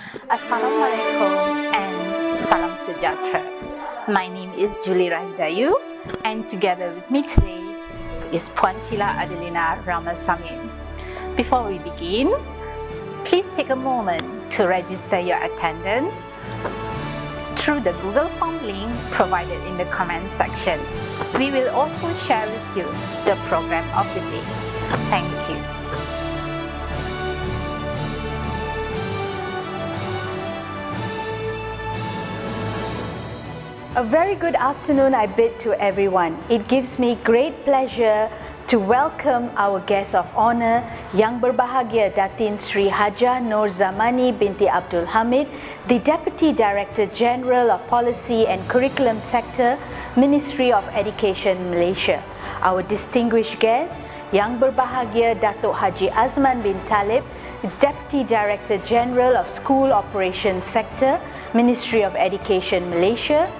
Assalamualaikum and Salam Sejahtera. My name is Julie Rahidayu, and together with me today is Puan Sheila Adelina Ramasamin. Before we begin, please take a moment to register your attendance through the Google Form link provided in the comment section. We will also share with you the program of the day. Thank you. A very good afternoon I bid to everyone. It gives me great pleasure to welcome our guest of honor, Yang Berbahagia Datin Sri Hajah Nur Zamani binti Abdul Hamid, the Deputy Director General of Policy and Curriculum Sector, Ministry of Education, Malaysia. Our distinguished guest, Yang Berbahagia Datuk Haji Azman bin Talib, Deputy Director General of School Operations Sector, Ministry of Education, Malaysia.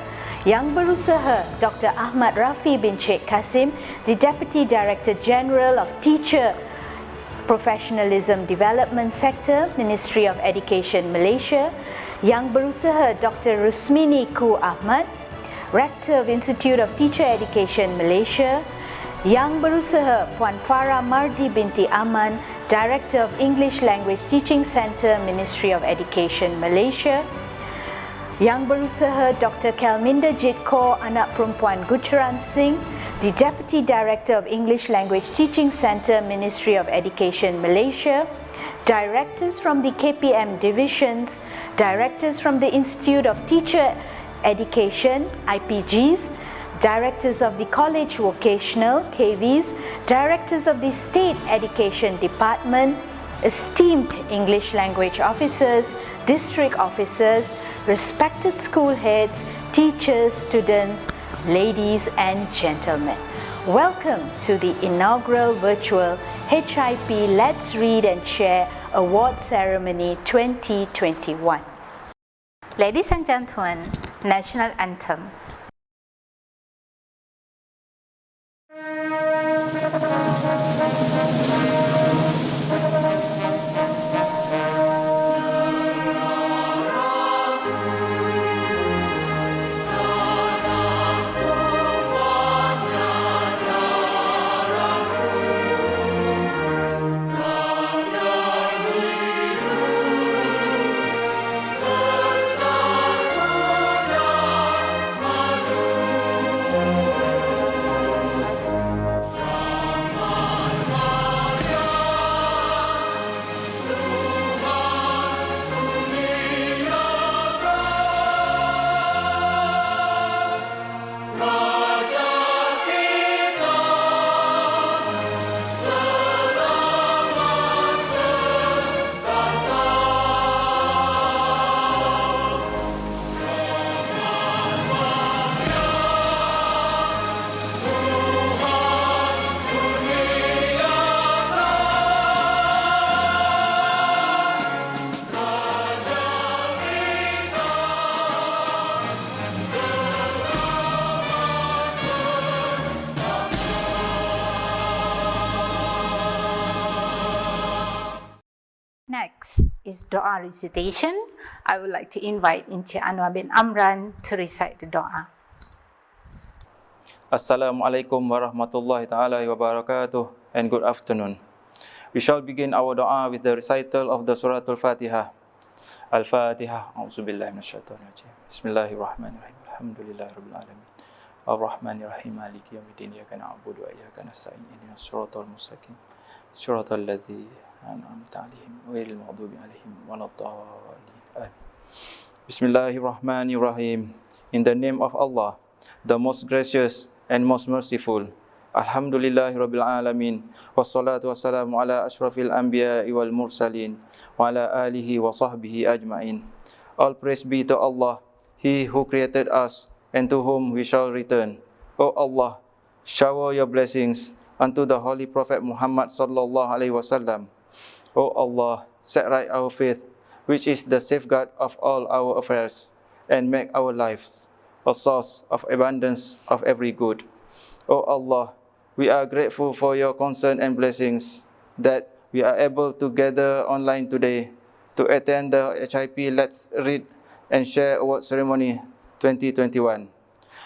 Yang Berusaha Dr. Ahmad Rafi bin Sheikh Kasim, the Deputy Director General of Teacher Professionalism Development Sector, Ministry of Education, Malaysia. Yang Berusaha Dr. Rusmini Ku Ahmad, Rector of Institute of Teacher Education, Malaysia. Yang Berusaha Puan Farah Mardi binti Aman, Director of English Language Teaching Centre, Ministry of Education, Malaysia. Yang Berusaha Dr. Kelminda Jitko Anak Perempuan Gujaran Singh, the Deputy Director of English Language Teaching Centre, Ministry of Education, Malaysia. Directors from the KPM divisions, directors from the Institute of Teacher Education, IPGs, directors of the College Vocational, KVs, directors of the State Education Department, esteemed English language officers, district officers, respected school heads, teachers, students, ladies and gentlemen. Welcome to the inaugural virtual HIP Let's Read and Share Award Ceremony 2021. Ladies and gentlemen, National Anthem. Next is Doa recitation. I would like to invite Encik Anwar bin Amran to recite the Doa. Assalamualaikum warahmatullahi ta'ala wabarakatuh, and good afternoon. We shall begin our Doa with the recital of the Surah Al-Fatiha. Al-Fatiha. A'udzubillahi minasyaitonirrajim. Bismillahirrahmanirrahim. Alhamdulillahi rabbil alamin. Ar-Rahmanir-Rahim. Maliki yaumiddin. Iyyaka na'budu wa iyyaka nasta'in. Ihdinas siratal mustaqim. Siratal ladzina an'amta 'alaihim ghairil maghdubi 'alaihim waladdallin. Bismillahirrahmanirrahim. In the name of Allah, the most gracious and most merciful. Alhamdulillahi rabbil alamin. Wassalatu wassalamu ala ashrafil anbiya'i wal mursalin wa ala alihi wa sahbihi ajma'in. All praise be to Allah, He who created us and to whom we shall return. O Allah, shower your blessings unto the Holy Prophet Muhammad sallallahu alaihi wasallam. O Allah, set right our faith, which is the safeguard of all our affairs, and make our lives a source of abundance of every good. O Allah, we are grateful for your concern and blessings that we are able to gather online today to attend the HIP Let's Read and Share Award Ceremony 2021,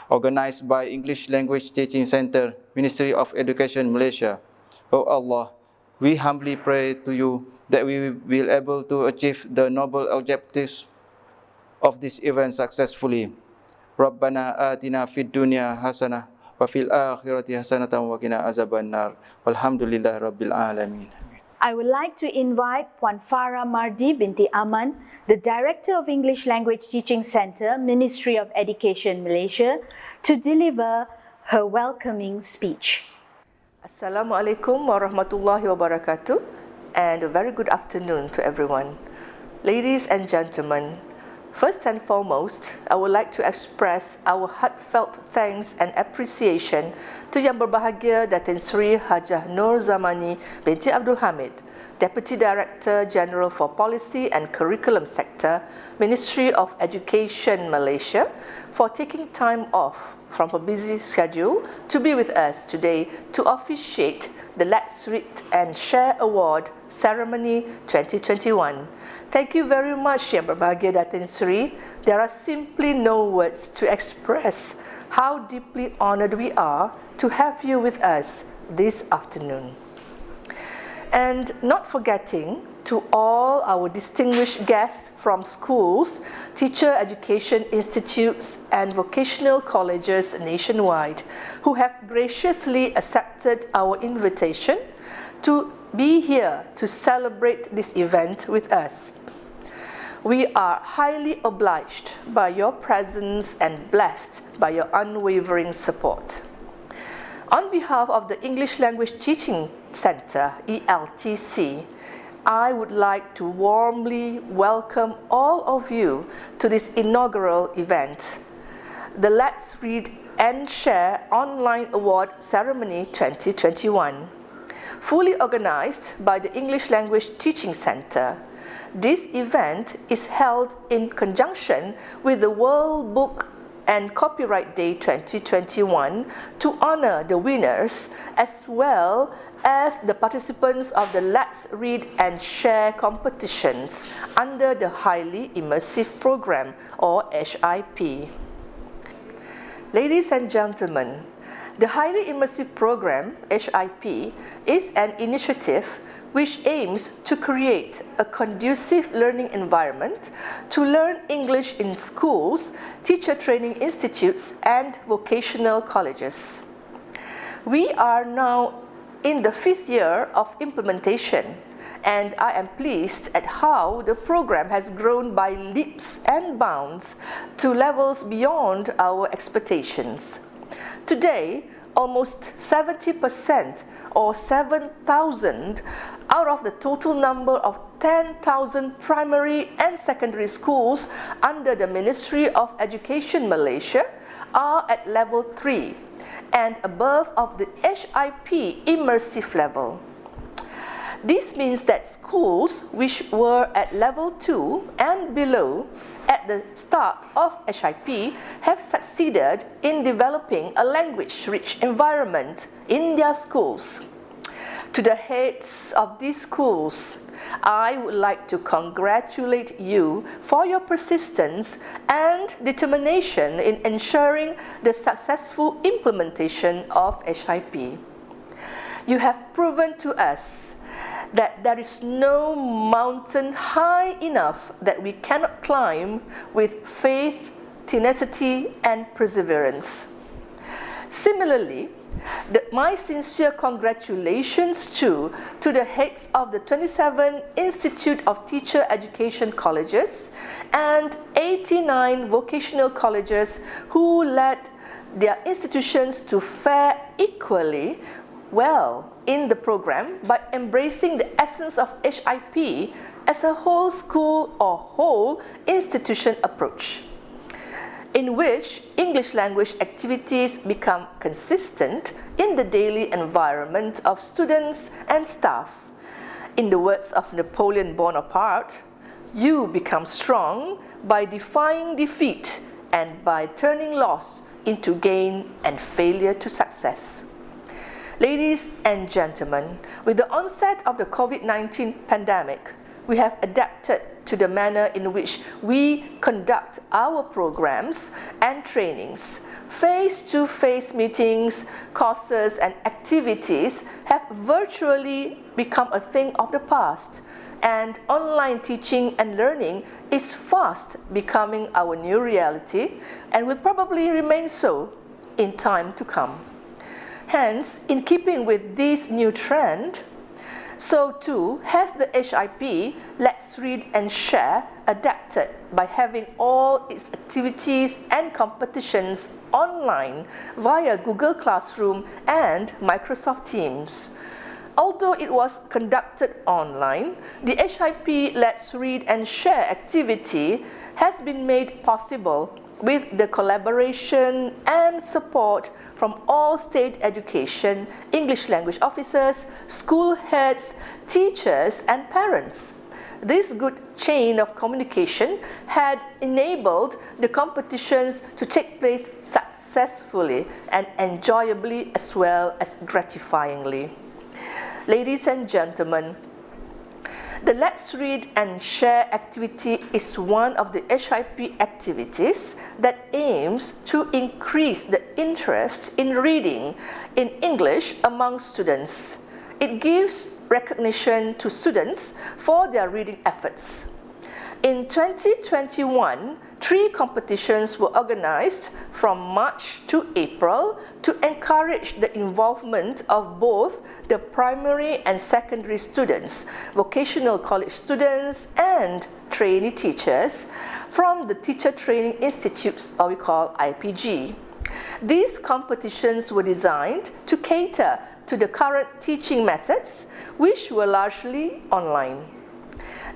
organized by English Language Teaching Center, Ministry of Education, Malaysia. Oh Allah, we humbly pray to you that we will be able to achieve the noble objectives of this event successfully. Rabbana atina fid dunya hasanah wa fil akhirati hasanatan wa qina azaban nar. Walhamdulillahi rabbil alamin. I would like to invite Puan Farah Mardi binti Aman, the Director of English Language Teaching Center, Ministry of Education, Malaysia, to deliver her welcoming speech. Assalamualaikum warahmatullahi wabarakatuh, and a very good afternoon to everyone. Ladies and gentlemen, first and foremost, I would like to express our heartfelt thanks and appreciation to Yang Berbahagia Datin Sri Hajah Nur Zamani binti Abdul Hamid, Deputy Director General for Policy and Curriculum Sector, Ministry of Education, Malaysia, for taking time off from her busy schedule to be with us today to officiate the Let's Read and Share Award Ceremony 2021. Thank you very much, Yang Berbahagia Datin Sri. There are simply no words to express how deeply honored we are to have you with us this afternoon. And not forgetting to all our distinguished guests from schools, teacher education institutes, and vocational colleges nationwide who have graciously accepted our invitation to be here to celebrate this event with us. We are highly obliged by your presence and blessed by your unwavering support. On behalf of the English Language Teaching Center, ELTC, I would like to warmly welcome all of you to this inaugural event, the Let's Read and Share Online Award Ceremony 2021, fully organized by the English Language Teaching Center. This event is held in conjunction with the World Book and Copyright Day 2021 to honor the winners as well as the participants of the Let's Read and Share competitions under the Highly Immersive Program or HIP. Ladies and gentlemen, the Highly Immersive Program, HIP, is an initiative which aims to create a conducive learning environment to learn English in schools, teacher training institutes, and vocational colleges. We are now in the 5th year of implementation, and I am pleased at how the program has grown by leaps and bounds to levels beyond our expectations. Today, almost 70% or 7,000 out of the total number of 10,000 primary and secondary schools under the Ministry of Education Malaysia are at level 3 and above of the HIP immersive level. This means that schools which were at level 2 and below at the start of HIP have succeeded in developing a language-rich environment in their schools. To the heads of these schools, I would like to congratulate you for your persistence and determination in ensuring the successful implementation of HIP. You have proven to us that there is no mountain high enough that we cannot climb with faith, tenacity, and perseverance. Similarly, my sincere congratulations too to the heads of the 27 Institute of Teacher Education Colleges and 89 vocational colleges who led their institutions to fare equally well in the program by embracing the essence of HIP as a whole school or whole institution approach, in which English language activities become consistent in the daily environment of students and staff. In the words of Napoleon Bonaparte, you become strong by defying defeat and by turning loss into gain and failure to success. Ladies and gentlemen, with the onset of the COVID-19 pandemic, we have adapted to the manner in which we conduct our programs and trainings. Face-to-face meetings, courses and activities have virtually become a thing of the past, and online teaching and learning is fast becoming our new reality and will probably remain so in time to come. Hence, in keeping with this new trend, so too has the HIP Let's Read and Share adapted by having all its activities and competitions online via Google Classroom and Microsoft Teams. Although it was conducted online, the HIP Let's Read and Share activity has been made possible with the collaboration and support from all state education, English language officers, school heads, teachers and parents. This good chain of communication had enabled the competitions to take place successfully and enjoyably as well as gratifyingly. Ladies and gentlemen, the Let's Read and Share activity is one of the HIP activities that aims to increase the interest in reading in English among students. It gives recognition to students for their reading efforts. In 2021, 3 competitions were organized from March to April to encourage the involvement of both the primary and secondary students, vocational college students, and trainee teachers from the Teacher Training Institutes, or we call IPG. These competitions were designed to cater to the current teaching methods, which were largely online.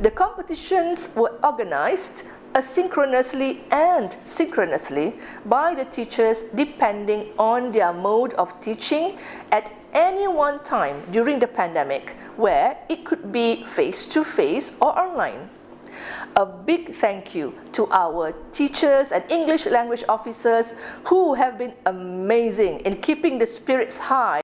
The competitions were organized asynchronously and synchronously by the teachers depending on their mode of teaching at any one time during the pandemic, where it could be face-to-face or online. A big thank you to our teachers and English language officers who have been amazing in keeping the spirits high.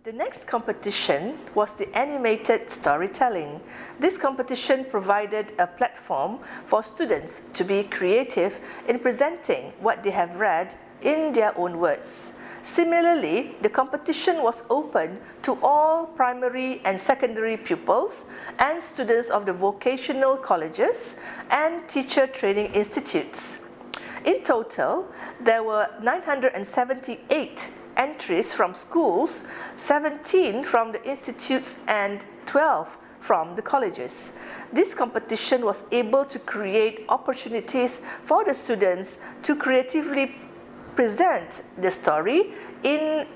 The next competition was the animated storytelling. This competition provided a platform for students to be creative in presenting what they have read in their own words. Similarly, the competition was open to all primary and secondary pupils and students of the vocational colleges and teacher training institutes. In total, there were 978 entries from schools, 17 from the institutes and 12 from the colleges. This competition was able to create opportunities for the students to creatively present the story in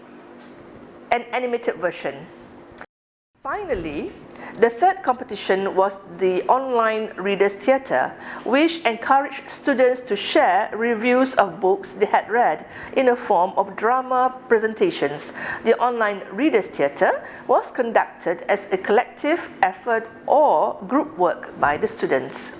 an animated version. Finally, the third competition was the online Readers Theatre, which encouraged students to share reviews of books they had read in a form of drama presentations. The online Readers Theatre was conducted as a collective effort or group work by the students.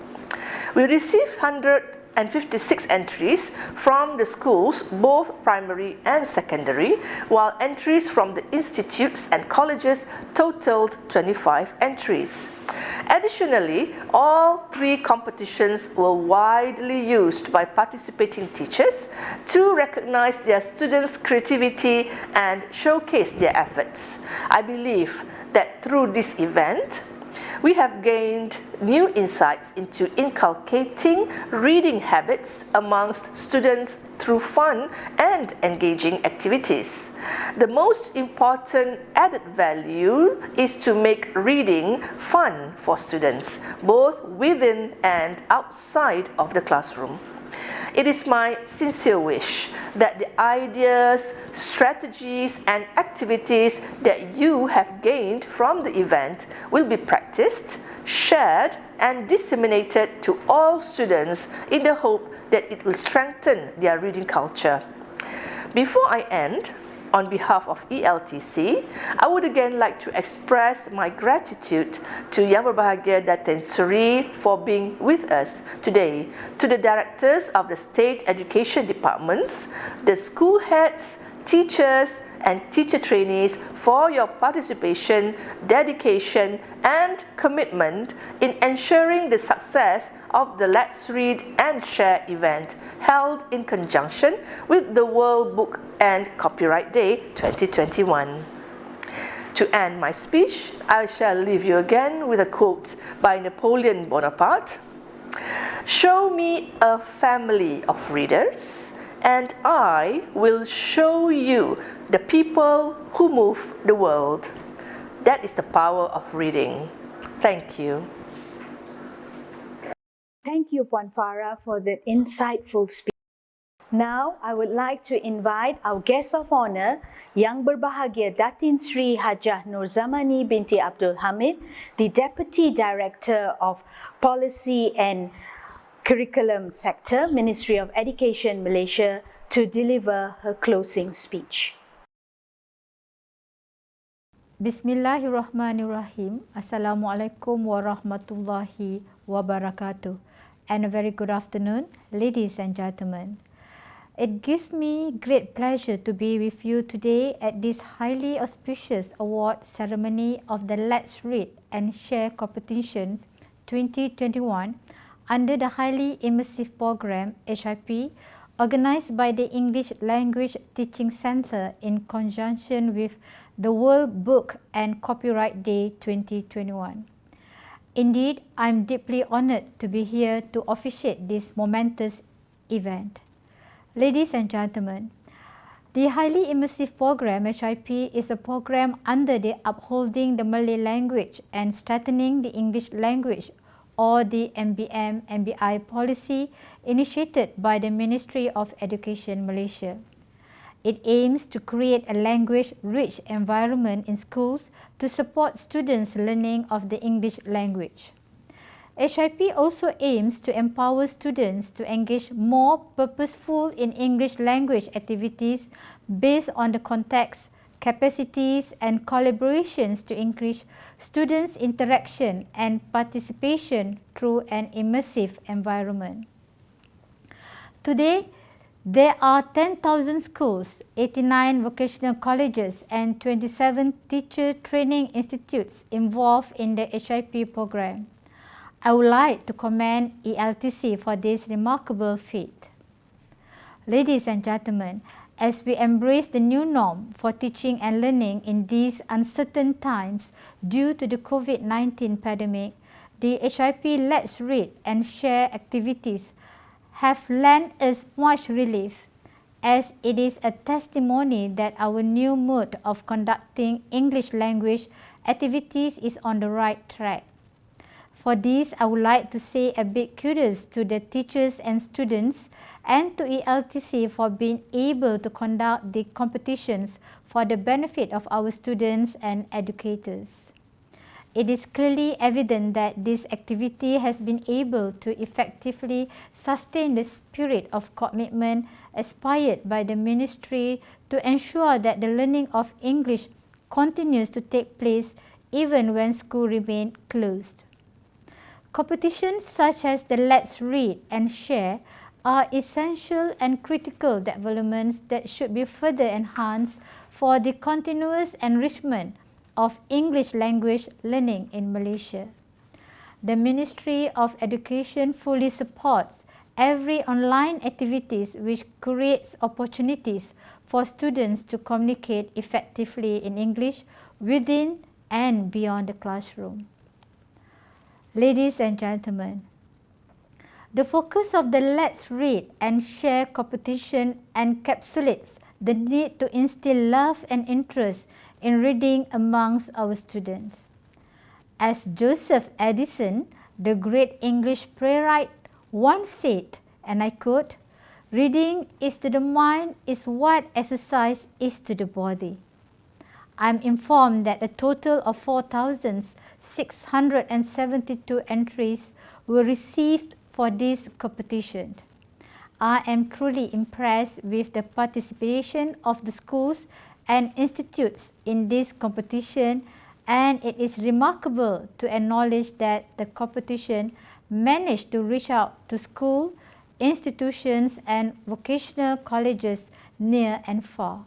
We received 156 entries from the schools, both primary and secondary, while entries from the institutes and colleges totaled 25 entries. Additionally, all 3 competitions were widely used by participating teachers to recognize their students' creativity and showcase their efforts. I believe that through this event, we have gained new insights into inculcating reading habits amongst students through fun and engaging activities. The most important added value is to make reading fun for students, both within and outside of the classroom. It is my sincere wish that the ideas, strategies, and activities that you have gained from the event will be practiced, shared, and disseminated to all students in the hope that it will strengthen their reading culture. Before I end, on behalf of ELTC, I would again like to express my gratitude to Yang Berbahagia Datin Seri for being with us today, to the directors of the state education departments, the school heads, teachers, and teacher trainees for your participation, dedication, and commitment in ensuring the success of the Let's Read and Share event held in conjunction with the World Book and Copyright Day 2021. To end my speech, I shall leave you again with a quote by Napoleon Bonaparte. "Show me a family of readers, and I will show you the people who move the world." That is the power of reading. Thank you. Thank you, Puan Farah, for that insightful speech. Now, I would like to invite our guest of honor, Yang Berbahagia Datin Sri Hajah Nur Zamani binti Abdul Hamid, the Deputy Director of Policy and Curriculum Sector, Ministry of Education, Malaysia, to deliver her closing speech. Bismillahirrahmanirrahim. Assalamualaikum warahmatullahi wabarakatuh. And a very good afternoon, ladies and gentlemen. It gives me great pleasure to be with you today at this highly auspicious award ceremony of the Let's Read and Share Competitions 2021 under the highly immersive program HIP organized by the English Language Teaching Centre in conjunction with the World Book and Copyright Day 2021. Indeed, I am deeply honoured to be here to officiate this momentous event. Ladies and gentlemen, the highly immersive program HIP is a program under the Upholding the Malay Language and Strengthening the English Language, or the MBM-MBI policy initiated by the Ministry of Education Malaysia. It aims to create a language-rich environment in schools to support students' learning of the English language. HIP also aims to empower students to engage more purposeful in English language activities based on the context, capacities and collaborations to increase students' interaction and participation through an immersive environment. Today, there are 10,000 schools, 89 vocational colleges and 27 teacher training institutes involved in the HIP program. I would like to commend ELTC for this remarkable feat. Ladies and gentlemen, as we embrace the new norm for teaching and learning in these uncertain times due to the COVID-19 pandemic, the HIP Let's Read and Share activities have lent us much relief, as it is a testimony that our new mode of conducting English language activities is on the right track. For this, I would like to say a big kudos to the teachers and students and to ELTC for being able to conduct the competitions for the benefit of our students and educators. It is clearly evident that this activity has been able to effectively sustain the spirit of commitment aspired by the Ministry to ensure that the learning of English continues to take place even when schools remain closed. Competitions such as the Let's Read and Share are essential and critical developments that should be further enhanced for the continuous enrichment of English language learning in Malaysia. The Ministry of Education fully supports every online activities which creates opportunities for students to communicate effectively in English within and beyond the classroom. Ladies and gentlemen, the focus of the Let's Read and Share competition encapsulates the need to instill love and interest in reading amongst our students. As Joseph Addison, the great English playwright, once said, and I quote, "Reading is to the mind is what exercise is to the body." I am informed that a total of 4,672 entries were received for this competition. I am truly impressed with the participation of the schools and institutes in this competition, and it is remarkable to acknowledge that the competition managed to reach out to school, institutions and vocational colleges near and far.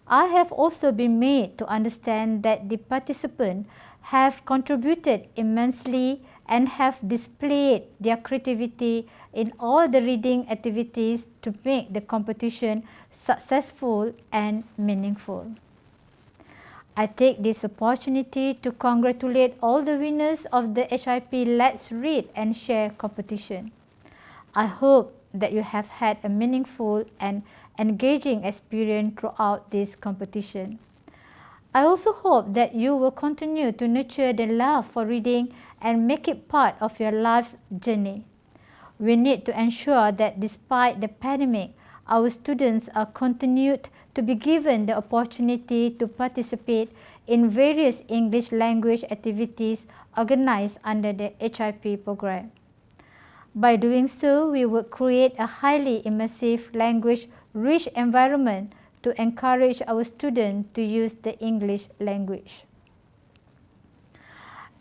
I have also been made to understand that the participants have contributed immensely and have displayed their creativity in all the reading activities to make the competition successful and meaningful. I take this opportunity to congratulate all the winners of the HIP Let's Read and Share competition. I hope that you have had a meaningful and engaging experience throughout this competition. I also hope that you will continue to nurture the love for reading and make it part of your life's journey. We need to ensure that despite the pandemic, our students are continued to be given the opportunity to participate in various English language activities organized under the HIP program. By doing so, we will create a highly immersive, language-rich environment to encourage our students to use the English language.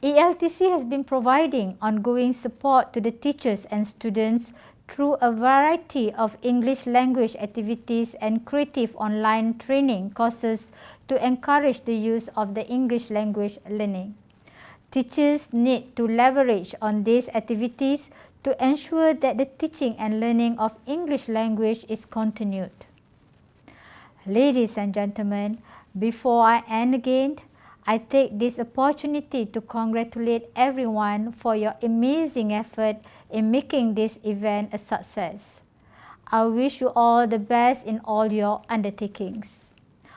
ELTC has been providing ongoing support to the teachers and students through a variety of English language activities and creative online training courses to encourage the use of the English language learning. Teachers need to leverage on these activities to ensure that the teaching and learning of English language is continued. Ladies and gentlemen, before I end again, I take this opportunity to congratulate everyone for your amazing effort in making this event a success. I wish you all the best in all your undertakings.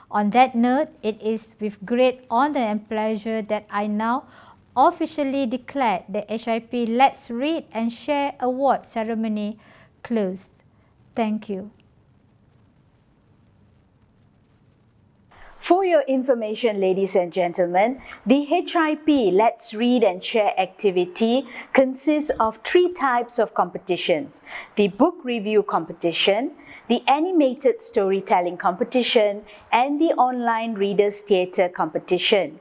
On that note, it is with great honor and pleasure that I now officially declare the HIP Let's Read and Share Award ceremony closed. Thank you. For your information, ladies and gentlemen, the HIP Let's Read and Share activity consists of 3 types of competitions: the book review competition, the animated storytelling competition, and the online readers theatre competition.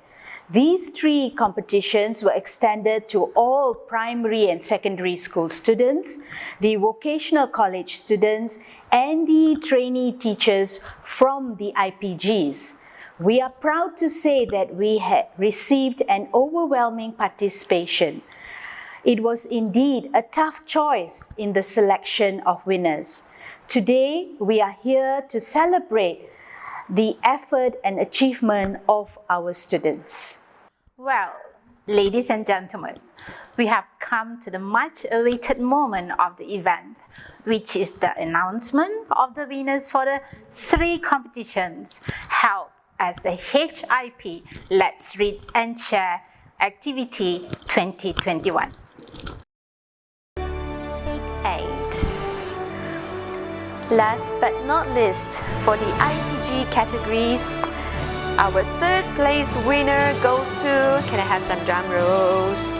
These 3 competitions were extended to all primary and secondary school students, the vocational college students, and the trainee teachers from the IPGs. We are proud to say that we had received an overwhelming participation. It was indeed a tough choice in the selection of winners. Today, we are here to celebrate the effort and achievement of our students. Well, ladies and gentlemen, we have come to the much awaited moment of the event, which is the announcement of the winners for the 3 competitions held as the HIP Let's Read and Share Activity 2021. Take 8. Last but not least, for the IPG categories, our 3rd place winner goes to, can I have some drum rolls?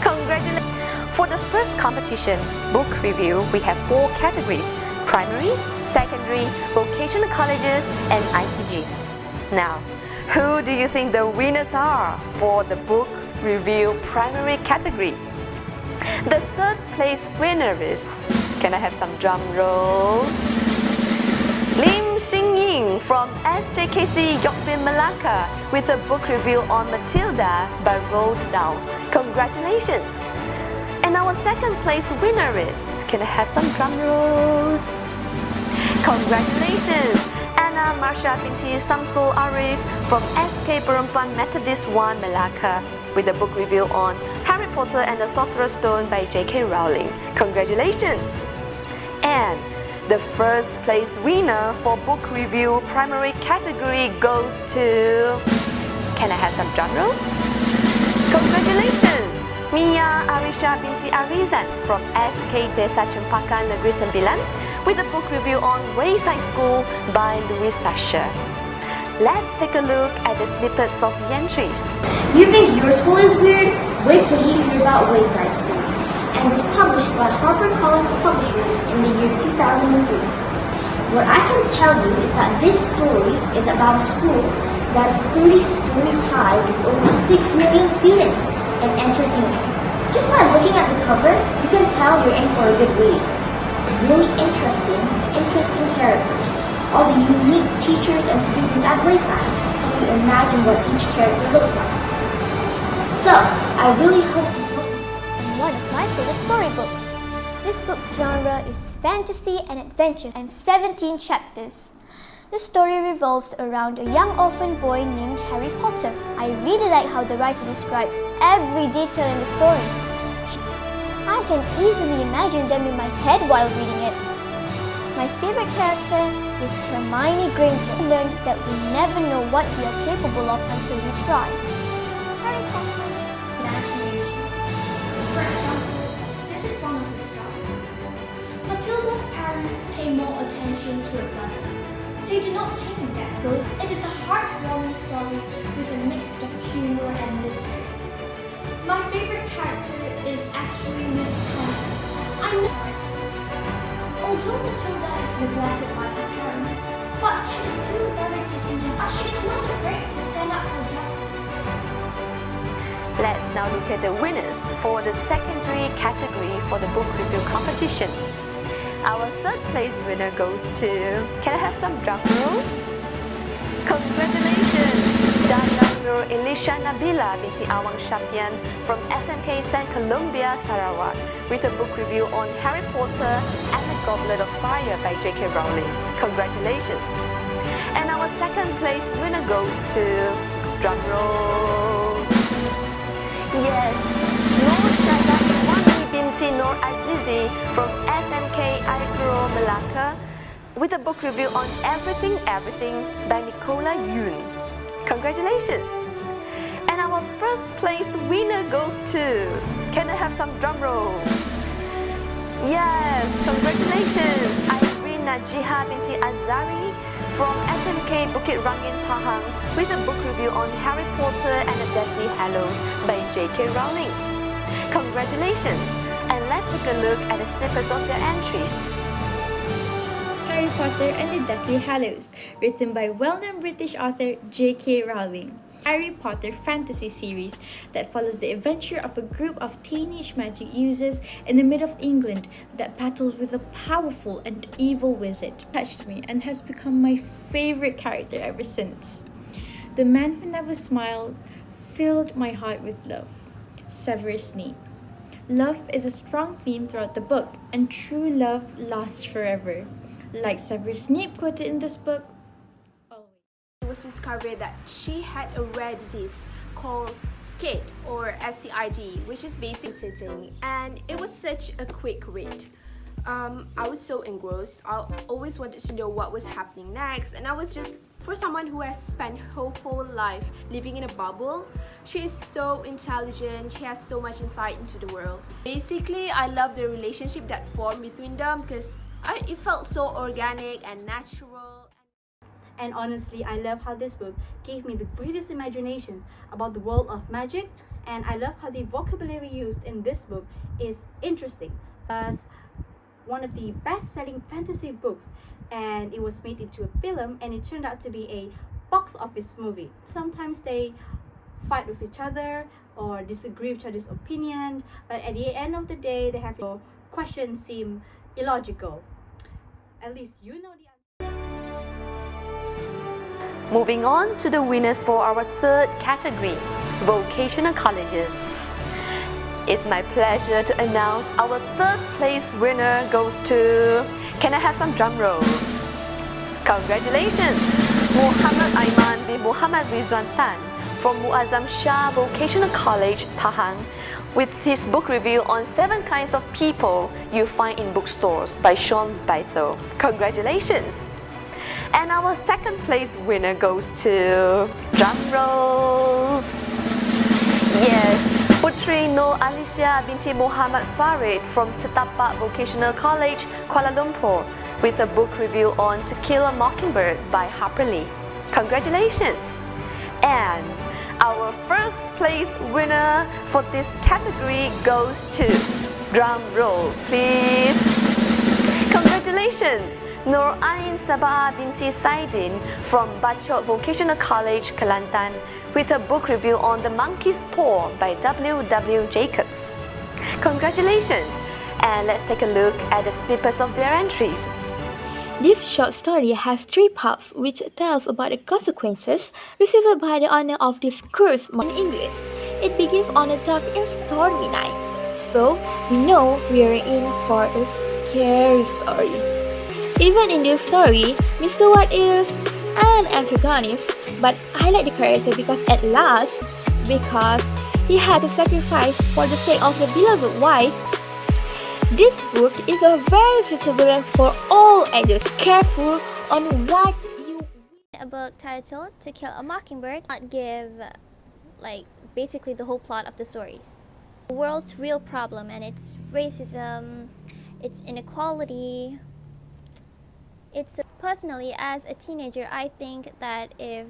Congratulations! For the first competition, book review, we have 4 categories: primary, secondary, vocational colleges, and IPGs. Now, who do you think the winners are for the book review primary category? The 3rd place winner is, can I have some drum rolls? Lim Xingying from SJKC Yokbin Malacca with a book review on Matilda by Roald Dahl. Congratulations! And our 2nd place winner is, can I have some drum rolls? Congratulations! Anna Marsha binti Samsul Arif from SK Perempuan Methodist 1 Malacca with a book review on Harry Potter and the Sorcerer's Stone by J.K. Rowling. Congratulations! And the 1st place winner for book review primary category goes to, can I have some drum rolls? Congratulations! Mia Arisha binti Arizan from SK Desa Cempaka Negeri Sembilan with a book review on Wayside School by Louis Sasha. Let's take a look at the snippets of the entries. You think your school is weird? Wait till you hear about Wayside School, and was published by HarperCollins Publishers in the year 2003. What I can tell you is that this story is about a school that is 30 stories high with over 6 million students and entertainment. Just by looking at the cover, you can tell you're in for a good read. It's really interesting, with interesting characters, all the unique teachers and students at Wayside, help you imagine what each character looks like. So, I really hope you focus on one of my favorite storybook. This book's genre is fantasy and adventure and 17 chapters. The story revolves around a young orphan boy named Harry Potter. I really like how the writer describes every detail in the story. I can easily imagine them in my head while reading it. My favorite character is Hermione Granger. I learned that we never know what we are capable of until we try. Harry Potter. Imagination. For example, this is one of his problems. Matilda's parents pay more attention to her brother. They do not think that good. It is a heartwarming story with a mix of humor and mystery. My favorite character is actually Miss Thompson. I know her. Although Matilda is neglected by her parents, but she is still very determined. She is not afraid to stand up for justice. Let's now look at the winners for the secondary category for the book review competition. Our third place winner goes to... Can I have some drum rolls? Congratulations! Dayang Nur Elisha Nabila binti Awang Syafian from SMK St. Columbia, Sarawak with a book review on Harry Potter and the Goblet of Fire by J.K. Rowling. Congratulations! And our second place winner goes to... Drum rolls! Yes! Nur Syazah Wani binti Nur Azizi from SMK Agro Melaka with a book review on Everything Everything by Nicola Yoon. Congratulations! And our first place winner goes to... Can I have some drum rolls? Yes! Congratulations! Irene Najiha binti Azari from SMK Bukit Rangin Pahang with a book review on Harry Potter and the Deathly Hallows by J.K. Rowling. Congratulations! And let's take a look at the snippets of their entries. Harry Potter and the Deathly Hallows, written by well-known British author J.K. Rowling. Harry Potter fantasy series that follows the adventure of a group of teenage magic users in the middle of England that battles with a powerful and evil wizard. Touched me and has become my favorite character ever since. The man who never smiled filled my heart with love. Severus Snape. Love is a strong theme throughout the book, and true love lasts forever. Like Severus Snape quoted in this book, it was discovered that she had a rare disease called SCID or SCID, which is basically sitting, and it was such a quick read. I was so engrossed. I always wanted to know what was happening next, and I was just, for someone who has spent her whole life living in a bubble, she is so intelligent, she has so much insight into the world. Basically, I love the relationship that formed between them because it felt so organic and natural. And honestly, I love how this book gave me the greatest imaginations about the world of magic, and I love how the vocabulary used in this book is interesting. As one of the best-selling fantasy books, and it was made into a film, and it turned out to be a box office movie. Sometimes they fight with each other or disagree with each other's opinion, but at the end of the day, they have questions seem illogical. At least you know the answer. Moving on to the winners for our third category, vocational colleges. It's my pleasure to announce our third place winner goes to... Can I have some drum rolls? Congratulations! Muhammad Aiman bin Muhammad Rizwan Tan from Muazzam Shah Vocational College, Pahang, with his book review on 7 Kinds of People You Find in Bookstores by Sean Bythel. Congratulations! And our second place winner goes to... Drum rolls! Yes! Putri Nur Alicia binti Muhammad Farid from Setapak Vocational College, Kuala Lumpur with a book review on To Kill a Mockingbird by Harper Lee. Congratulations! And our first place winner for this category goes to... Drum rolls, please! Congratulations! Nur Ain Sabah binti Saidin from Bachok Vocational College, Kelantan with a book review on The Monkey's Paw by W.W. Jacobs. Congratulations! And let's take a look at the snippets of their entries. This short story has 3 parts which tells about the consequences received by the owner of this curse in English. It begins on a dark and stormy night, so we know we are in for a scary story. Even in this story, Mr. White is an antagonist, but I like the character because he had to sacrifice for the sake of the beloved wife. This book is a very suitable for all ages. Careful on what you a book titled To Kill a Mockingbird, not give basically the whole plot of the stories. The world's real problem, and it's racism, it's inequality. Personally, as a teenager, I think that if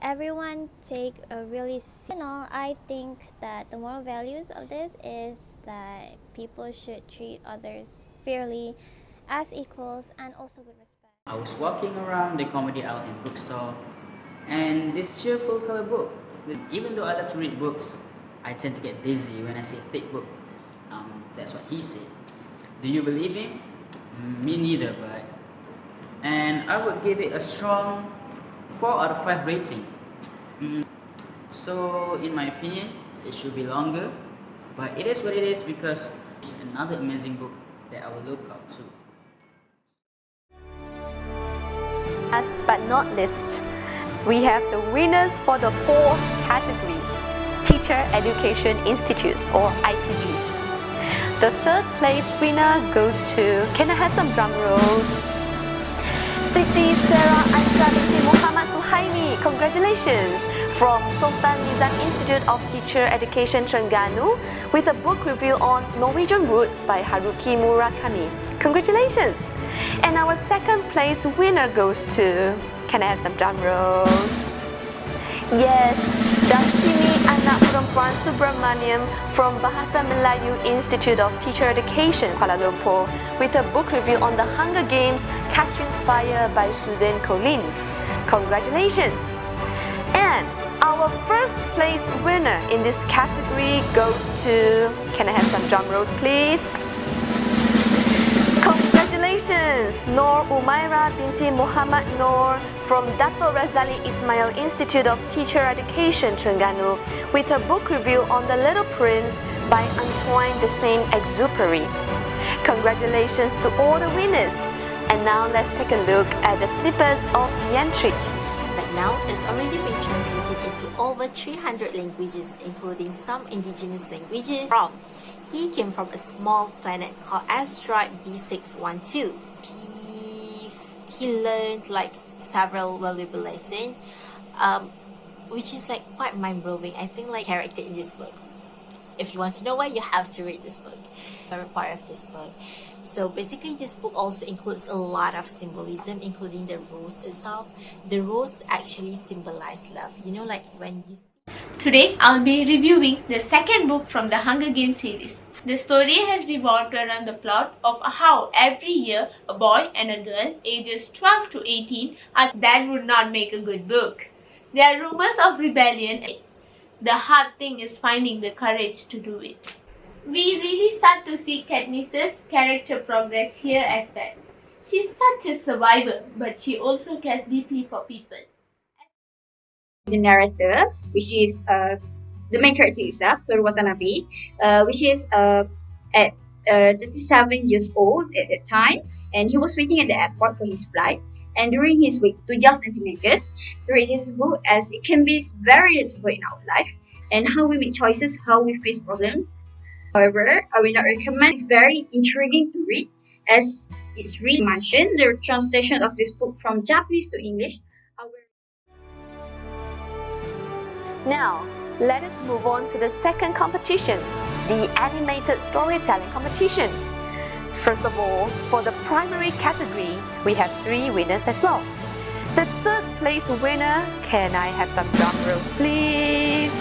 everyone take a really I think that the moral values of this is that people should treat others fairly, as equals, and also with respect. I was walking around the comedy aisle in bookstore, and this cheerful color book. Even though I love to read books, I tend to get dizzy when I see a thick book. That's what he said. Do you believe him? Me neither, and I would give it a strong 4 out of 5 rating. So in my opinion, it should be longer, but it is what it is because it's another amazing book that I will look up to. Last but not least, we have the winners for the 4th category, Teacher Education Institutes or IPGs. The 3rd place winner goes to, can I have some drum rolls? Siti Sarah Aisha binti Muhammad Suhaimi, congratulations! From Sultan Nizam Institute of Teacher Education Terengganu with a book review on Norwegian Roots by Haruki Murakami. Congratulations! And our 2nd place winner goes to, can I have some drum rolls? Yes, Dashimi Anak Perempuan Subramaniam from Bahasa Melayu Institute of Teacher Education, Kuala Lumpur, with a book review on The Hunger Games Catching Fire by Suzanne Collins. Congratulations! And our 1st place winner in this category goes to, can I have some drum rolls please? Congratulations! Nur Umaira binti Muhammad Nur from Dato Razali Ismail Institute of Teacher Education, Terengganu, with a book review on The Little Prince by Antoine de Saint-Exupéry. Congratulations to all the winners! And now let's take a look at the snippets of the entries. But now it's already been translated into over 300 languages, including some indigenous languages. He came from a small planet called asteroid B612. He learned several valuable lessons, which is quite mind-blowing. I think character in this book. If you want to know why, you have to read this book. Favorite part of this book. So basically, this book also includes a lot of symbolism, including the rose itself. The rose actually symbolize love. You know, when you see. Today, I'll be reviewing the 2nd book from the Hunger Games series. The story has revolved around the plot of how every year a boy and a girl ages 12 to 18 that would not make a good book. There are rumors of rebellion. The hard thing is finding the courage to do it. We really start to see Katniss's character progress here as well. She's such a survivor, but she also cares deeply for people. The narrator, which is the main character itself, Toru Watanabe, which is at 37 years old at that time, and he was waiting at the airport for his flight. And during his week to young and teenagers, to read this book, as it can be very useful in our life and how we make choices, how we face problems. However, I will not recommend. It's very intriguing to read, as it's really mentioned the translation of this book from Japanese to English. Now, let us move on to the 2nd competition, the animated storytelling competition. First of all, for the primary category, we have 3 winners as well. The 3rd place winner, can I have some drum rolls please?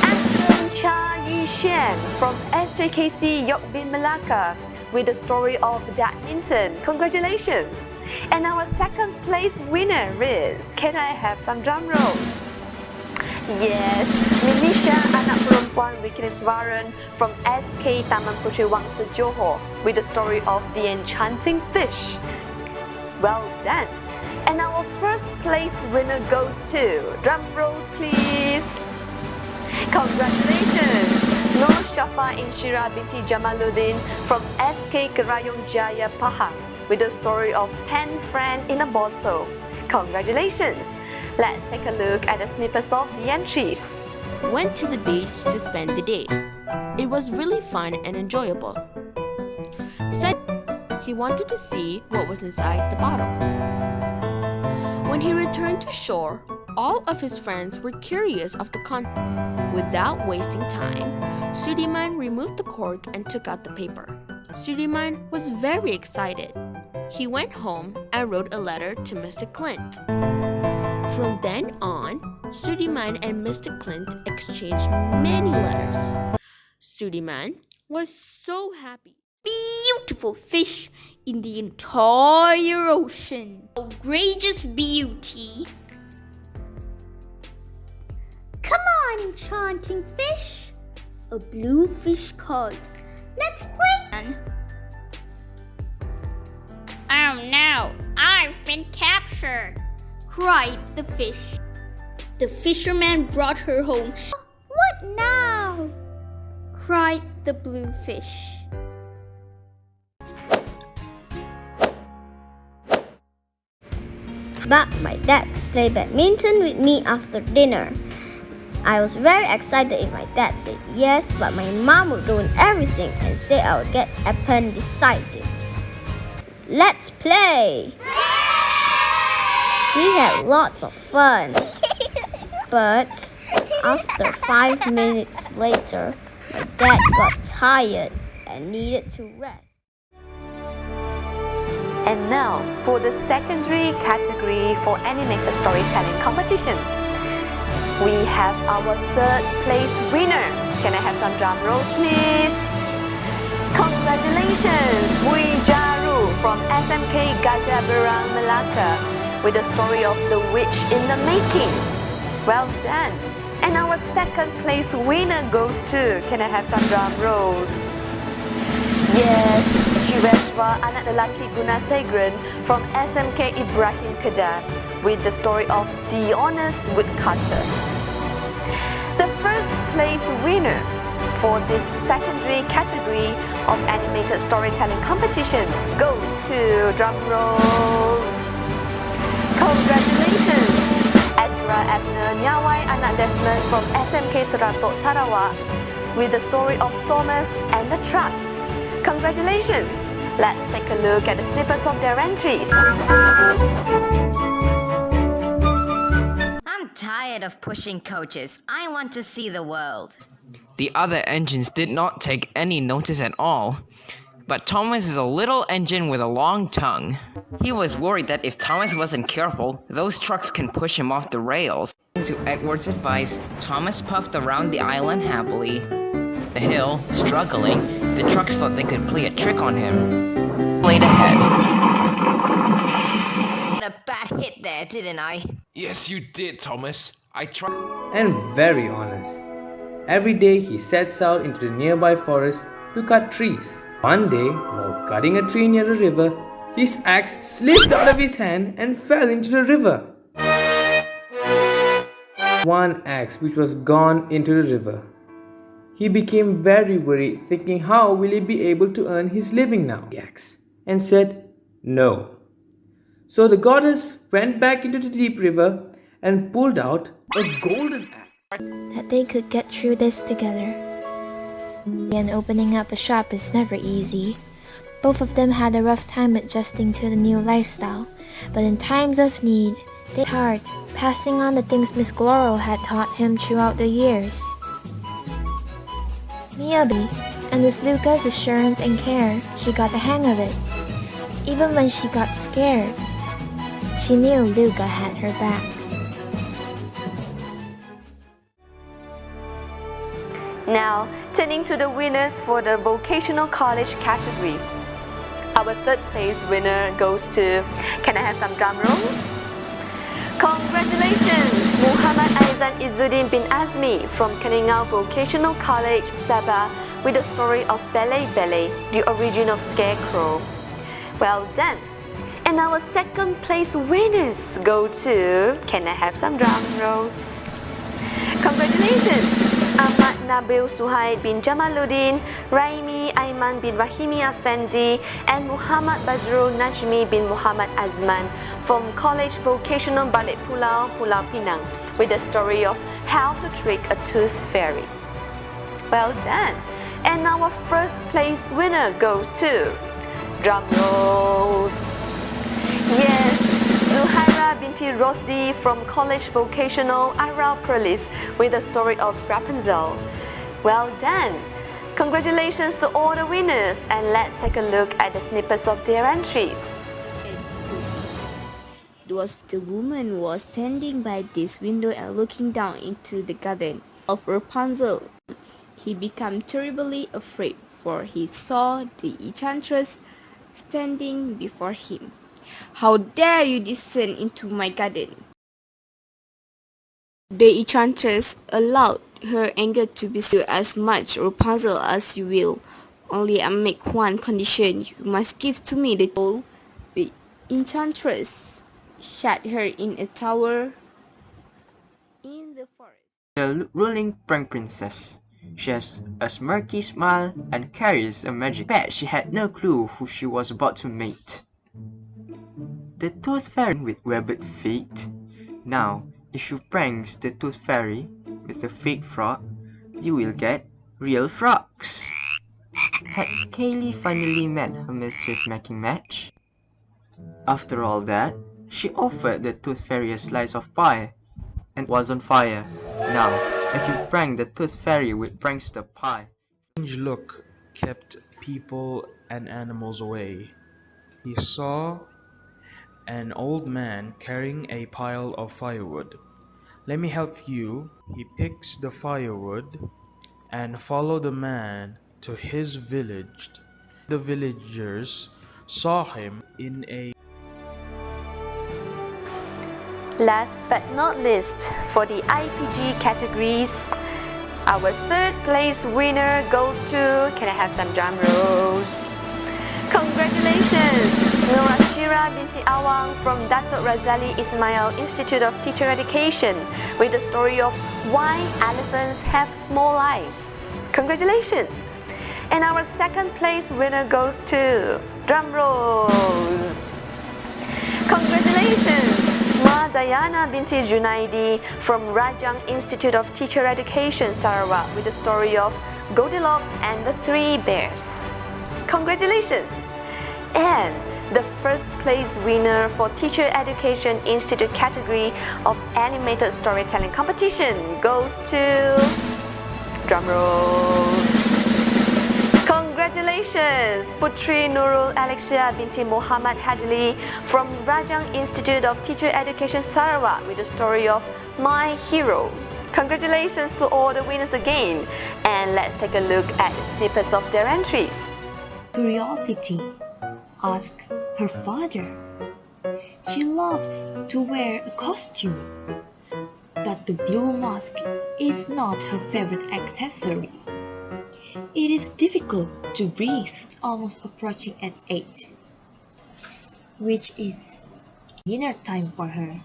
Ashton Cha Yushan from SJKC Yok Bin Melaka with the story of badminton. Congratulations! And our 2nd place winner is, can I have some drum rolls? Yes, Minisha Anak Perempuan Wikineswaran from SK Taman Puteri Wangsa Johor with the story of the enchanting fish. Well done. And our first place winner goes to, drum rolls please. Congratulations, Nur Shafa Inshira binti Jamaluddin from SK Kerayong Jaya Pahang with the story of Pen Friend in a Bottle. Congratulations. Let's take a look at the snippets of the entries. Went to the beach to spend the day. It was really fun and enjoyable. Said he wanted to see what was inside the bottle. When he returned to shore, all of his friends were curious of the content. Without wasting time, Sudiman removed the cork and took out the paper. Sudiman was very excited. He went home and wrote a letter to Mr. Clint. From then on, Sudiman and Mr. Clint exchanged many letters. Sudiman was so happy. Beautiful fish in the entire ocean. Outrageous beauty. Come on, enchanting fish. A blue fish called. Let's play. Oh no, I've been captured, cried the fish. The fisherman brought her home. What now? Cried the blue fish. But my dad played badminton with me after dinner. I was very excited if my dad said yes, but my mom would ruin everything and say I would get appendicitis. Let's play! We had lots of fun. But after 5 minutes later, my dad got tired and needed to rest. And now for the secondary category for animated storytelling competition. We have our third place winner. Can I have some drum rolls please? Congratulations, Wui Jaru from SMK Gajah Berang, Melaka with the story of The Witch in the Making. Well done. And our second place winner goes to, can I have some drum rolls? Yes, Shiveshwa anak lelaki Gunasegren from SMK Ibrahim Kedah with the story of The Honest Woodcutter. The first place winner for this secondary category of animated storytelling competition goes to, drum rolls. Congratulations, Ezra Abner Nyawai anak Desmond from SMK Seratok Sarawak with the story of Thomas and the Trucks. Congratulations! Let's take a look at the snippets of their entries. I'm tired of pushing coaches. I want to see the world. The other engines did not take any notice at all. But Thomas is a little engine with a long tongue. He was worried that if Thomas wasn't careful, those trucks can push him off the rails. To Edward's advice, Thomas puffed around the island happily. The hill, struggling, the trucks thought they could play a trick on him. Played ahead. A bad hit there, didn't I? Yes, you did, Thomas. I tried. And very honest. Every day he sets out into the nearby forest to cut trees. One day, while cutting a tree near a river, his axe slipped out of his hand and fell into the river. One axe which was gone into the river. He became very worried, thinking how will he be able to earn his living now? The axe, and said no. So the goddess went back into the deep river and pulled out a golden axe. That they could get through this together. And opening up a shop is never easy. Both of them had a rough time adjusting to the new lifestyle, but in times of need, they worked hard, passing on the things Miss Gloro had taught him throughout the years. Miyabi, and with Luca's assurance and care, she got the hang of it. Even when she got scared, she knew Luca had her back. Now, turning to the winners for the vocational college category. Our third place winner goes to, can I have some drum rolls? Congratulations, Muhammad Aizan Izzuddin bin Azmi from Keningau Vocational College, Sabah with the story of Bele Bele, the origin of Scarecrow. Well done. And our second place winners go to, can I have some drum rolls? Congratulations! Ahmad Nabil Suhaid bin Jamaluddin, Raimi Aiman bin Rahimi Effendi, and Muhammad Badrul Najmi bin Muhammad Azman from College Vocational Balik Pulau, Pulau Pinang, with the story of how to trick a tooth fairy. Well done! And our first place winner goes to, drum rolls. Yes, Zuhaira binti Rosdi from College Vocational Arau Perlis with the story of Rapunzel. Well done! Congratulations to all the winners, and let's take a look at the snippets of their entries. The woman was standing by this window and looking down into the garden of Rapunzel. He became terribly afraid, for he saw the enchantress standing before him. "How dare you descend into my garden?" The enchantress allowed her anger to be still as much Rapunzel as you will. Only I make one condition: you must give to me the gold. The enchantress shut her in a tower in the forest. The ruling prank princess. She has a smirky smile and carries a magic pet. She had no clue who she was about to meet. The tooth fairy with webbed feet. Now, if you prank the tooth fairy with a fake frog, you will get real frogs. Had Kaylee finally met her mischief-making match? After all that, she offered the tooth fairy a slice of pie and was on fire. Now, if you prank the tooth fairy with prankster pie. Strange look kept people and animals away. He saw an old man carrying a pile of firewood. "Let me help you." He picks the firewood and follow the man to his village. The villagers saw him in a Last but not least, for the IPG categories, our third place winner goes to, can I have some drum rolls? Congratulations! Nur Ashira binti Awang from Datuk Razali Ismail Institute of Teacher Education with the story of why elephants have small eyes. Congratulations! And our second place winner goes to, drum rolls! Congratulations! Ma Dayana binti Junaidi from Rajang Institute of Teacher Education, Sarawak with the story of Goldilocks and the Three Bears. Congratulations! And the first place winner for Teacher Education Institute category of Animated Storytelling Competition goes to, drum rolls. Congratulations, Putri Nurul Alexia binti Muhammad Hadli from Rajang Institute of Teacher Education Sarawak with the story of My Hero. Congratulations to all the winners again, and let's take a look at the snippets of their entries. Curiosity asked her father. She loves to wear a costume, but the blue mask is not her favorite accessory. It is difficult to breathe. It's almost approaching at 8, which is dinner time for her.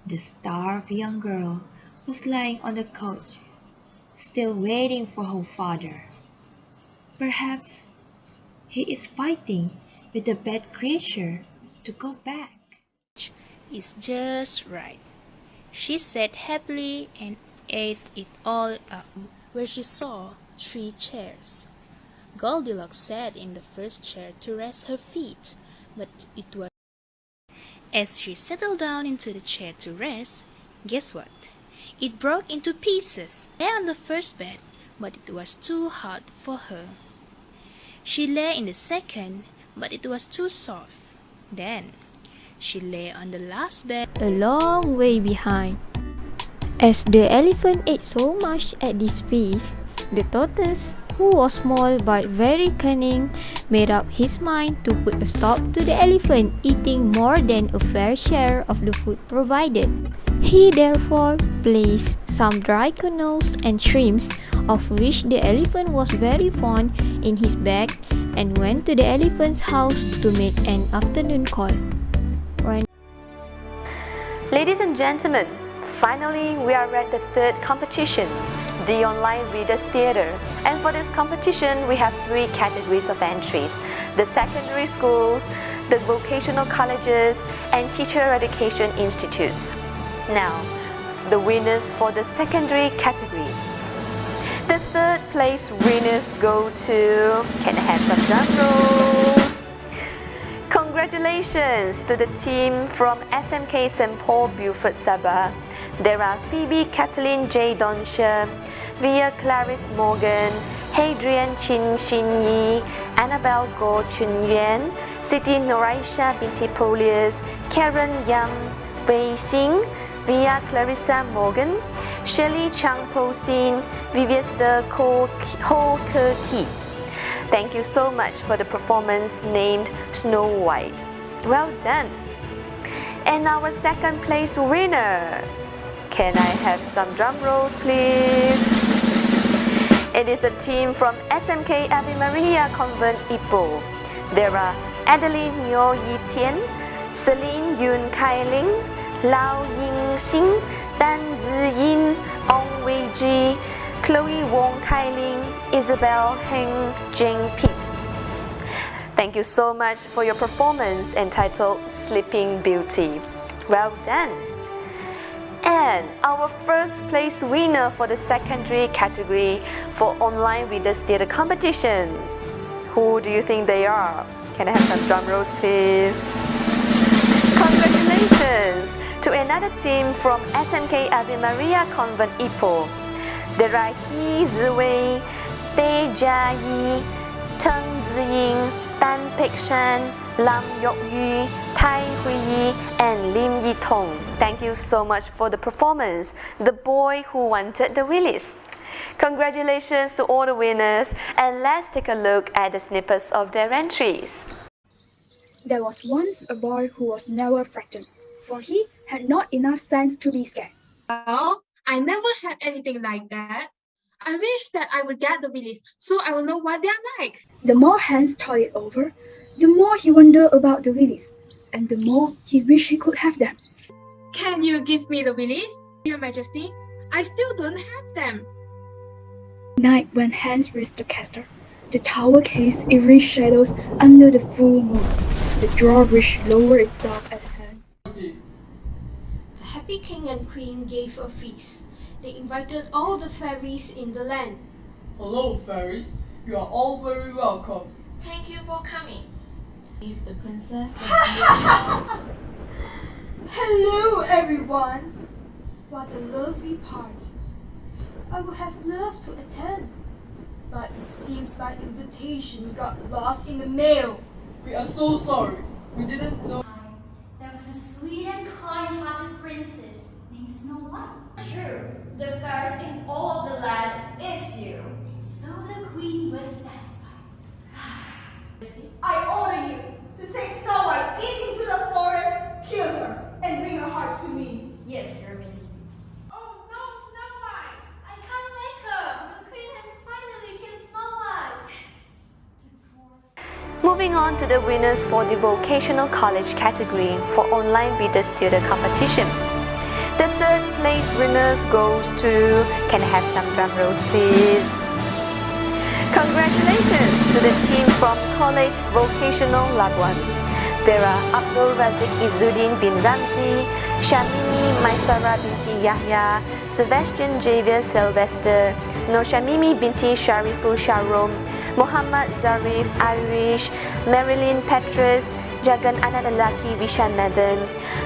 The starved young girl was lying on the couch, still waiting for her father. Perhaps he is fighting with the bad creature to go back. It's just right, she said happily and ate it all up. Where she saw 3 chairs. Goldilocks sat in the first chair to rest her feet, but it was... As she settled down into the chair to rest, guess what? It broke into pieces. Lay on the first bed, but it was too hard for her. She lay in the second, but it was too soft. Then, she lay on the last bed, a long way behind. As the elephant ate so much at this feast, the tortoise, who was small but very cunning, made up his mind to put a stop to the elephant eating more than a fair share of the food provided. He therefore placed some dry kernels and shrimps, of which the elephant was very fond, in his bag and went to the elephant's house to make an afternoon call. Ladies and gentlemen, finally we are at the third competition, the Online Readers Theatre. And for this competition, we have 3 categories of entries: the secondary schools, the vocational colleges, and teacher education institutes. Now, the winners for the secondary category. The third place winners go to, can I have some drum rolls? Congratulations to the team from SMK St. Paul Beaufort Sabah. There are Phoebe Kathleen J. Donsher, Via Clarice Morgan, Hadrian Chin Shin Yi, Annabelle Go Chun Yuan, Siti Noraisha Binti Polius, Karen Yam Wei Xing, Via Clarissa Morgan, Shirley Chang Po Sin, Viviester Ho Ke Ki. Thank you so much for the performance named Snow White. Well done. And our second place winner. Can I have some drum rolls, please? It is a team from SMK Ave Maria Convent Ipoh. There are Adeline Nyo Yi Tian, Celine Yun Kai Ling, Lao Ying Xing, Dan Zi Yin, Ong Wei Ji, Chloe Wong Kai Ling, Isabel Heng Jing Ping. Thank you so much for your performance entitled Sleeping Beauty. Well done. And our first place winner for the secondary category for Online Readers Theatre competition. Who do you think they are? Can I have some drum rolls, please? Congratulations to another team from SMK Ave Maria Convent Ipoh. There are He Ziwei, Teh Jia Yi, Teng Ziying, Tan Pek Shan, Lam Yok Yu, Tai Hui Yi, and Lim Yi Tong. Thank you so much for the performance, the boy who wanted the Willis. Congratulations to all the winners, and let's take a look at the snippets of their entries. There was once a boy who was never frightened, for he had not enough sense to be scared. Well, I never had anything like that. I wish that I would get the Willies so I will know what they are like. The more Hans thought it over, the more he wondered about the Willies, and the more he wished he could have them. Can you give me the Willies, Your Majesty? I still don't have them. Night when Hans reached the castle, the tower cast eerie shadows under the full moon. The drawbridge lowered itself at Hans. The happy king and queen gave a feast. They invited all the fairies in the land. Hello, fairies. You are all very welcome. Thank you for coming. If the princess Hello, everyone. What a lovely party. I would have loved to attend, but it seems my invitation got lost in the mail. We are so sorry. We didn't know. There was a sweet and kind-hearted princess named Snow White. True, the fairest in all of the land is you. And so the queen was satisfied. I order you to take Snow White deep into the forest, kill her, and bring her heart to me. Yes, Your Majesty. Oh no, Snow White! I can't make her. The queen has finally killed Snow White. Moving on to the winners for the Vocational College category for Online Readers Theatre competition. The third place winners goes to, can I have some drum rolls, please? Congratulations to the team from College Vocational Labuan. There are Abdul Razik Izzuddin bin Ramzi, Shamimi Maisara binti Yahya, Sebastian Javier Sylvester, Noshamimi binti Shariful Sharom, Muhammad Zarif Irish, Marilyn Petrus, Jagan Anadalaki Vishanathan,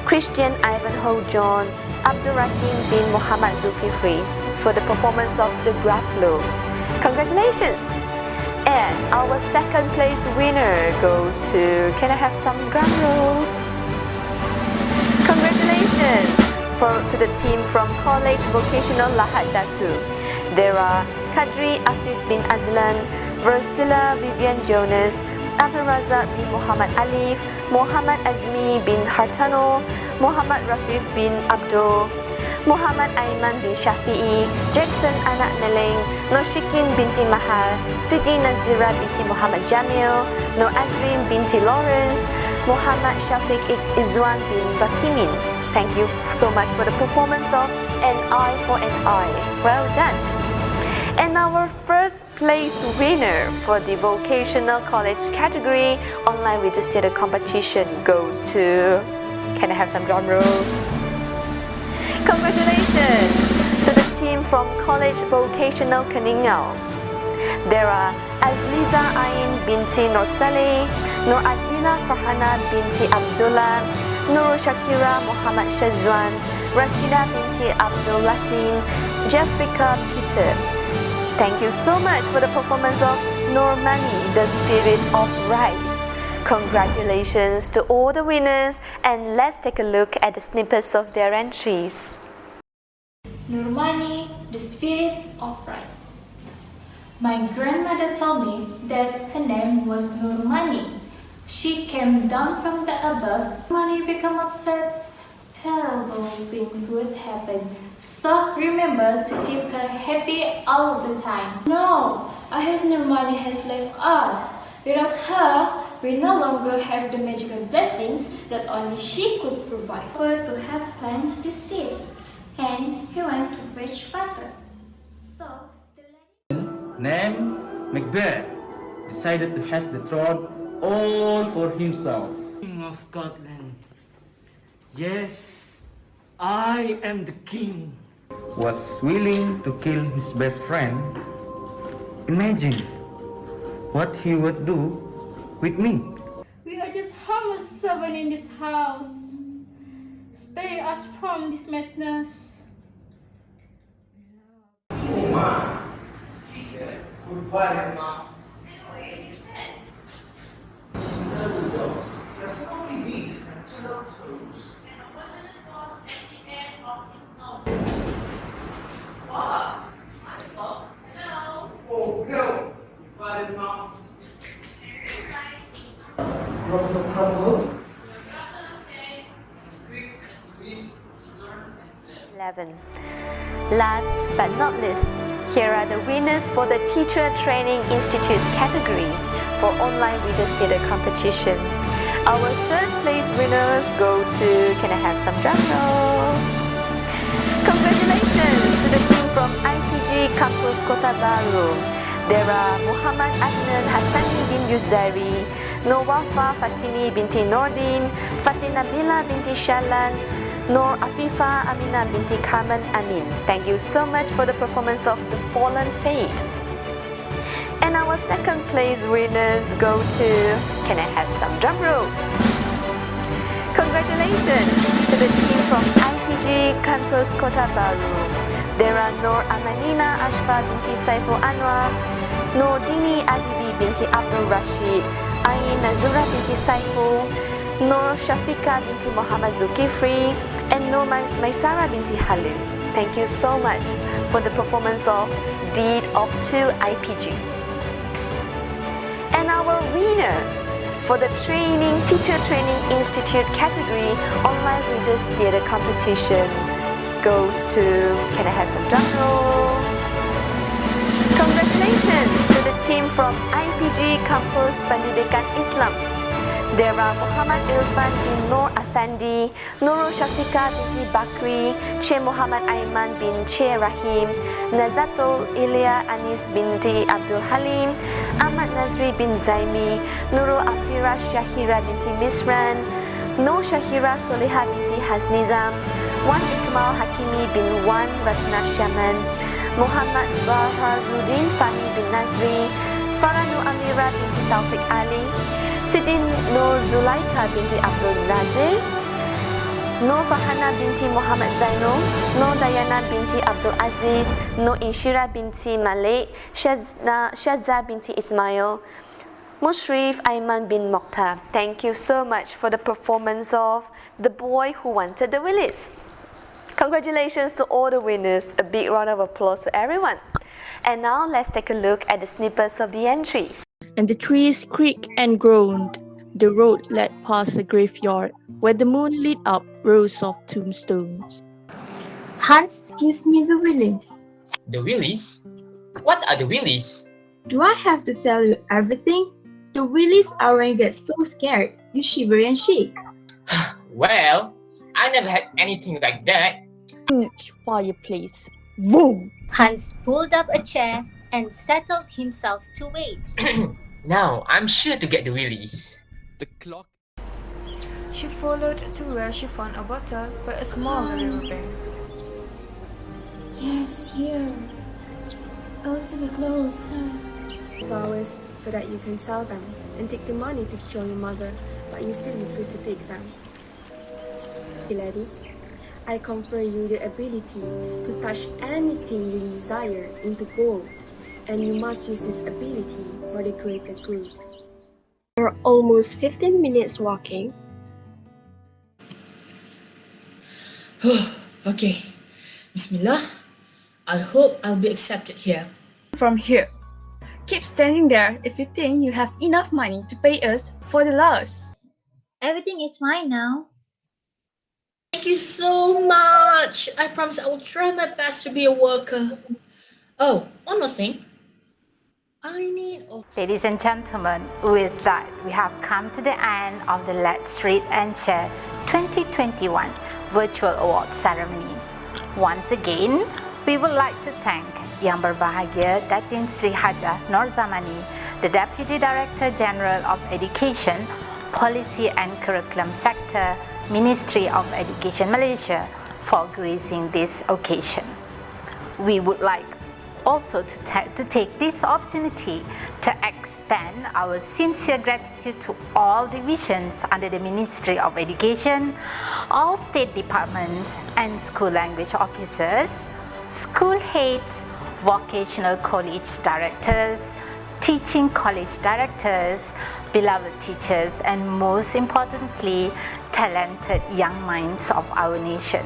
Christian Ivanhoe John, Abdurrahim bin Muhammad Zulkifli for the performance of the Graflo. Congratulations! And our second place winner goes to, can I have some drum rolls? Congratulations to the team from College Vocational Lahad Datu. There are Kadri Afif bin Azlan, Versila Vivian Jonas, Abdulrazak bin Muhammad Alif, Muhammad Azmi bin Hartano, Muhammad Rafif bin Abdul, Muhammad Aiman bin Shafi'i, Jackson anak Meleng, Nur Shikin binti Mahal, Siti Nazira binti Muhammad Jamil, Nur Azrin binti Lawrence, Muhammad Shafiq Izwan bin Bakimin. Thank you so much for the performance of An Eye for an Eye. Well done. And our first place winner for the vocational college category online reader theatre competition goes to, can I have some drum rolls? Congratulations to the team from College Vocational Keningau. There are Azliza Ain binti Nur Saleh, Nur Adila Farhana binti Abdullah, Nur Shakira Muhammad Shazwan, Rashida binti Abdul Lasin, Jeffrika Peter. Thank you so much for the performance of Normani, the Spirit of Rice. Congratulations to all the winners, and let's take a look at the snippets of their entries. Normani, the Spirit of Rice. My grandmother told me that her name was Normani. She came down from the above. Normani became upset. Terrible things would happen. So remember to keep her happy all the time. No, I heard Normani has left us. Without her, we no longer have the magical blessings that only she could provide. For to help plant the seeds, and he went to fetch water. So the lady named Macbeth decided to have the throne all for himself. King of Scotland. Yes, I am the king. Was willing to kill his best friend. Imagine what he would do with me. We are just harmless servants in this house. Spare us from this madness. Oh my, he said, goodbye, mouse. There's only these and turtle toes. Oh, go! Goodbye, mouse. Crumble. 11. Last but not least, here are the winners for the Teacher Training Institute's category for online readers theatre competition. Our third place winners go to, can I have some drum rolls? Congratulations to the team from IPG Campus Kota Baru. There are Muhammad Adnan Hassani bin Yuzari, Nur Wafa Fatini binti Nordin, Fatina Bila binti Shalan, Nur Afifa Amina binti Carmen Amin. Thank you so much for the performance of The Fallen Fate. And our second place winners go to, can I have some drum rolls? Congratulations to the team from IPG Campus Kota Baru. There are Nur Amanina Ashfa binti Saiful Anwar, Nur Dini Adibi binti Abdul Rashid, Ain Nazura binti Saiful, Nur Shafika binti Muhammad Zulkifli, and Nur Maisara binti Halim. Thank you so much for the performance of Deed of Two IPGs. And our winner for the Teacher Training Institute category online readers theatre competition goes to, can I have some drum rolls? Congratulations to the team from IPG Campus Pendidikan Islam. There are Muhammad Irfan bin Nur Afandi, Nurul Shafika binti Bakri, Che Muhammad Aiman bin Che Rahim, Nazatul Ilya Anis binti Abdul Halim, Ahmad Nazri bin Zaimi, Nurul Afira Shahira binti Misran, Nur Shahira Soleha binti Haznizam, Wan Ikmal Hakimi bin Wan Rasna Shaman, Muhammad Baharudin Fahmi bin Nazri, Faranu Amira binti Taufik Ali, Siti Nur Zulaika binti Abdul Nazir, Nur Fahana binti Muhammad Zainul, Nur Dayana binti Abdul Aziz, Nur Inshira binti Malik, Shazza binti Ismail, Mushrif Aiman bin Mokhtar. Thank you so much for the performance of The Boy Who Wanted the Willis. Congratulations to all the winners. A big round of applause for everyone. And now let's take a look at the snippets of the entries. And the trees creaked and groaned. The road led past a graveyard where the moon lit up rows of tombstones. Hans gives me the willies. The willies? What are the willies? Do I have to tell you everything? The willies are when you get so scared, you shiver and shake. Well, I never had anything like that. Fireplace. Boom! Hans pulled up a chair and settled himself to wait. Now I'm sure to get the willies. The clock. She followed to where she found a bottle by a small riverbank. Yes, here. A little bit closer. Flowers so that you can sell them and take the money to cure your mother, but you still refuse to take them. Lady, I confer you the ability to touch anything you desire into gold, and you must use this ability for the greater good. For almost 15 minutes walking. Okay, Bismillah. I hope I'll be accepted here. From here. Keep standing there if you think you have enough money to pay us for the loss. Everything is fine now. Thank you so much. I promise I will try my best to be a worker. Oh, one more thing. Ladies and gentlemen, with that, we have come to the end of the Let's Read and Share 2021 Virtual Awards Ceremony. Once again, we would like to thank Yang Berbahagia Datin Sri Hajah Nur Zamani, the Deputy Director General of Education, Policy and Curriculum Sector, Ministry of Education Malaysia, for gracing this occasion. We would like also to take this opportunity to extend our sincere gratitude to all divisions under the Ministry of Education, all state departments and school language officers, school heads, vocational college directors, teaching college directors, beloved teachers, and most importantly, talented young minds of our nation.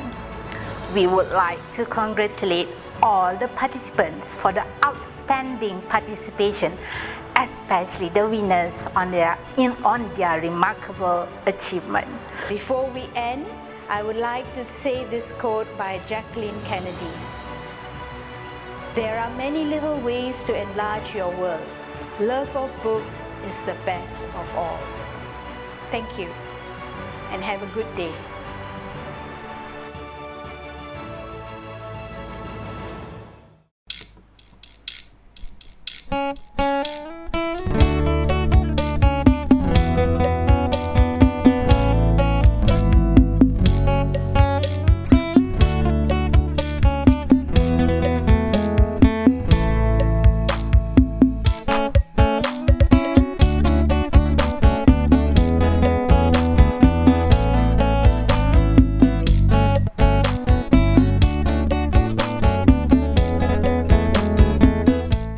We would like to congratulate all the participants for the outstanding participation, especially the winners on their remarkable achievement. Before we end, I would like to say this quote by Jacqueline Kennedy. There are many little ways to enlarge your world. Love of books is the best of all. Thank you, and have a good day. Thank you.